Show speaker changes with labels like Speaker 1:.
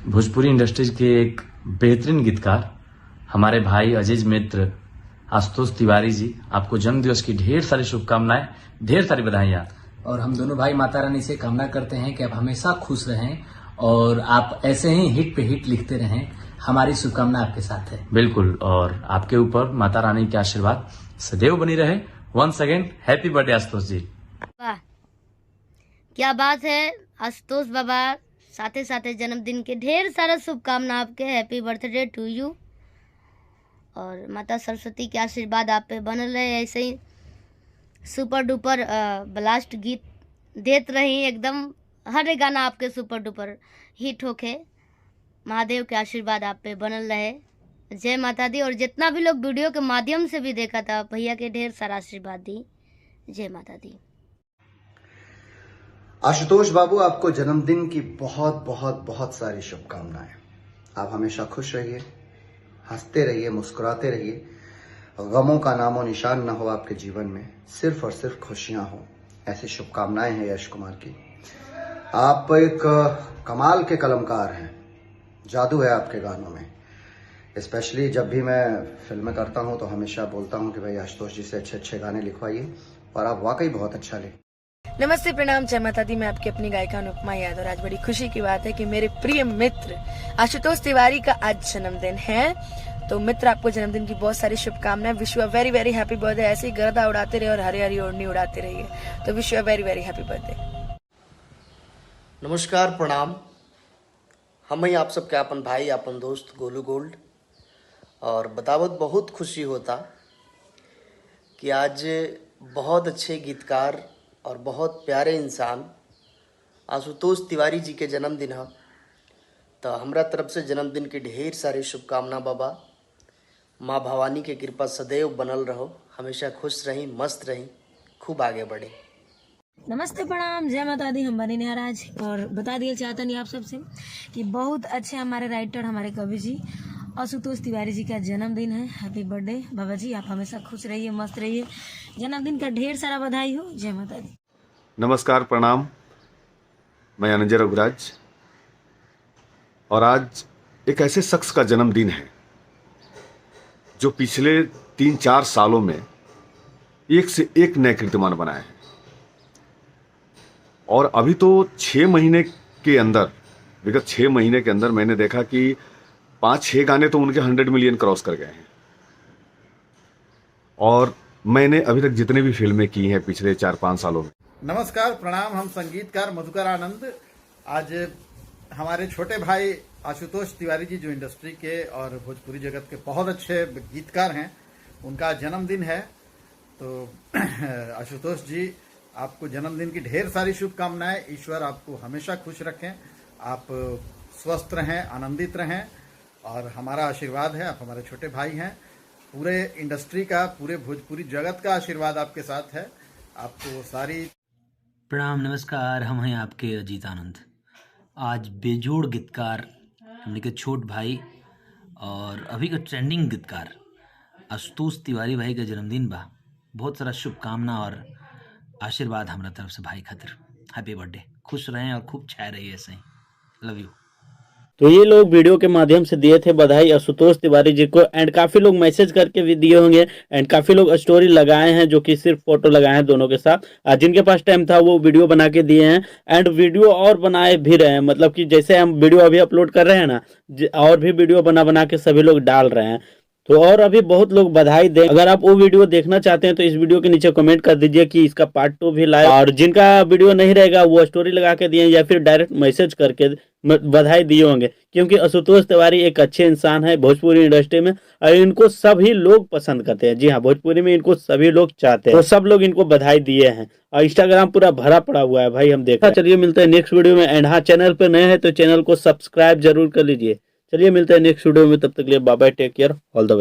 Speaker 1: Bhojpuri industries के एक बेहतरीन गीतकार हमारे भाई अजीज मित्र आशुतोष तिवारी जी, आपको जन्मदिवस की ढेर सारी शुभकामनाएं, ढेर सारी बधाइयाँ।
Speaker 2: और हम दोनों भाई माता रानी से कामना करते हैं कि आप हमेशा खुश रहें और आप ऐसे ही हिट पे हिट लिखते रहें। हमारी शुभकामना आपके साथ है।
Speaker 1: बिल्कुल, और आपके ऊपर माता रानी के आशीर्वाद सदैव बनी रहे। Once again happy birthday Ashutosh ji.
Speaker 3: वाह, क्या बात है आशुतोष बाबा, साथे साथे जन्मदिन के ढेर सारा शुभकामना आपके। Happy birthday to you. और माता सरस्वती के आशीर्वाद आप पे बनल रहे, ऐसे ही सुपर डुपर ब्लास्ट गीत देत रही, एकदम हर एक गाना आपके सुपर डुपर हिट होके। महादेव के आशीर्वाद आप पे बनल रहे। जय माता दी। और जितना भी लोग वीडियो के माध्यम से भी देखा था, भैया के ढेर सारा आशीर्वाद दी। जय माता दी।
Speaker 4: आशुतोष बाबू, आपको जन्मदिन की बहुत बहुत बहुत सारी शुभकामनाएं। आप हमेशा खुश रहिए, हंसते रहिए, मुस्कुराते रहिए। गमों का नामो निशान न हो आपके जीवन में, सिर्फ और सिर्फ खुशियां हो, ऐसी शुभकामनाएं हैं यश कुमार की। आप एक कमाल के कलमकार हैं, जादू है आपके गानों में। स्पेशली जब भी मैं फिल्में करता हूं तो हमेशा बोलता हूं कि भाई आशुतोष जी से अच्छे अच्छे गाने लिखवाइए, और आप वाकई बहुत अच्छा लिख।
Speaker 5: नमस्ते, प्रणाम, जय माता दी। मैं आपकी अपनी गायिका अनुपमा यादव। और आज बड़ी खुशी की बात है कि मेरे प्रिय मित्र आशुतोष तिवारी का आज जन्मदिन है। तो मित्र, आपको जन्मदिन की बहुत सारी शुभकामनाएं। Wish you a very very happy birthday. ऐसे ही गर्दा उड़ाते रहिए और हरी हरी ओढ़नी उड़ाते रहिए। तो wish you a very very happy birthday.
Speaker 6: नमस्कार, प्रणाम। हम ही आप सबके अपन भाई, अपन दोस्त गोलू गोल्ड। और बतावत बहुत खुशी होता कि आज बहुत अच्छे गीतकार और बहुत प्यारे इंसान आशुतोष तिवारी जी के जन्मदिन है। तो हमरा तरफ से जन्मदिन की ढेर सारी शुभकामना बाबा। माँ भवानी के कृपा सदैव बनल रहो, हमेशा खुश रही, मस्त रही, खूब आगे बढ़े।
Speaker 7: नमस्ते, प्रणाम, जय माता दी। हम बने नाराज और बता दिया चाहता नहीं आप सबसे कि बहुत अच्छे हमारे राइटर, हमारे कवि जी आशुतोष तिवारी जी का जन्मदिन है। हैप्पी बर्थडे बाबा जी। आप हमेशा खुश रहिए, मस्त रहिए। जन्मदिन का ढेर सारा बधाई हो। जय माता दी।
Speaker 8: नमस्कार, प्रणाम। मैं अनंजय रघुराज, और आज एक ऐसे शख्स का जन्मदिन है जो पिछले 3-4 सालों में एक से एक नए कीर्तिमान बनाए हैं। और अभी तो 6 महीने के अंदर, विगत 6 महीने के अंदर मैंने देखा कि 5-6 गाने तो उनके 100 मिलियन क्रॉस कर गए हैं। और मैंने अभी तक जितने भी फिल्में की हैं पिछले 4-5 सालों में।
Speaker 9: नमस्कार, प्रणाम। हम संगीतकार मधुकर आनंद। आज हमारे छोटे भाई आशुतोष तिवारी जी, जो इंडस्ट्री के और भोजपुरी जगत के बहुत अच्छे गीतकार हैं, उनका जन्मदिन है। तो आशुतोष जी, आपको जन्मदिन की ढेर सारी शुभकामनाएं। ईश्वर आपको हमेशा खुश रखें, आप स्वस्थ रहें, आनंदित रहें, और हमारा आशीर्वाद है। आप हमारे छोटे भाई हैं। पूरे इंडस्ट्री का, पूरे भोजपुरी जगत का आशीर्वाद आपके साथ है। आपको सारी
Speaker 2: प्रणाम, नमस्कार। हम हैं आपके अजीत आनंद। आज बेजोड़ गीतकार, हमने के छोट भाई और अभी का ट्रेंडिंग गीतकार आशुतोष तिवारी भाई का जन्मदिन बा। बहुत सारा शुभकामना और आशीर्वाद हमारा तरफ से भाई खातिर। Happy birthday. खुश रहें और खूब छाए रहिए ऐसे ही। Love you.
Speaker 10: तो ये लोग वीडियो के माध्यम से दिए थे बधाई आशुतोष तिवारी जी को, एंड काफी लोग मैसेज करके भी दिए होंगे, एंड काफी लोग स्टोरी लगाए हैं जो कि सिर्फ फोटो लगाए हैं दोनों के साथ। जिनके पास टाइम था वो वीडियो बना के दिए हैं, एंड वीडियो और बनाए भी रहे हैं। मतलब कि जैसे हम वीडियो अभी अपलोड कर रहे हैं ना, और भी वीडियो बना बना के सभी लोग डाल रहे हैं। तो और अभी बहुत लोग बधाई दें। अगर आप वो वीडियो देखना चाहते हैं तो इस वीडियो के नीचे कमेंट कर दीजिए कि इसका पार्ट 2 भी लाए। और जिनका वीडियो नहीं रहेगा वो स्टोरी लगा के दिए या फिर डायरेक्ट मैसेज करके बधाई दिए होंगे, क्योंकि आशुतोष तिवारी एक अच्छे इंसान है भोजपुरी इंडस्ट्री में, और इनको सभी लोग पसंद करते हैं। जी हाँ, भोजपुरी में इनको सभी लोग चाहते हैं, तो सब लोग इनको बधाई दिए हैं। और इंस्टाग्राम पूरा भरा पड़ा हुआ है भाई, हम देखा। चलिए मिलते हैं नेक्स्ट वीडियो में। एंड हाँ, चैनल पर नए हैं तो चैनल को सब्सक्राइब जरूर कर लीजिए। चलिए मिलते हैं नेक्स्ट वीडियो में, तब तक के लिए bye bye, take care, all the way.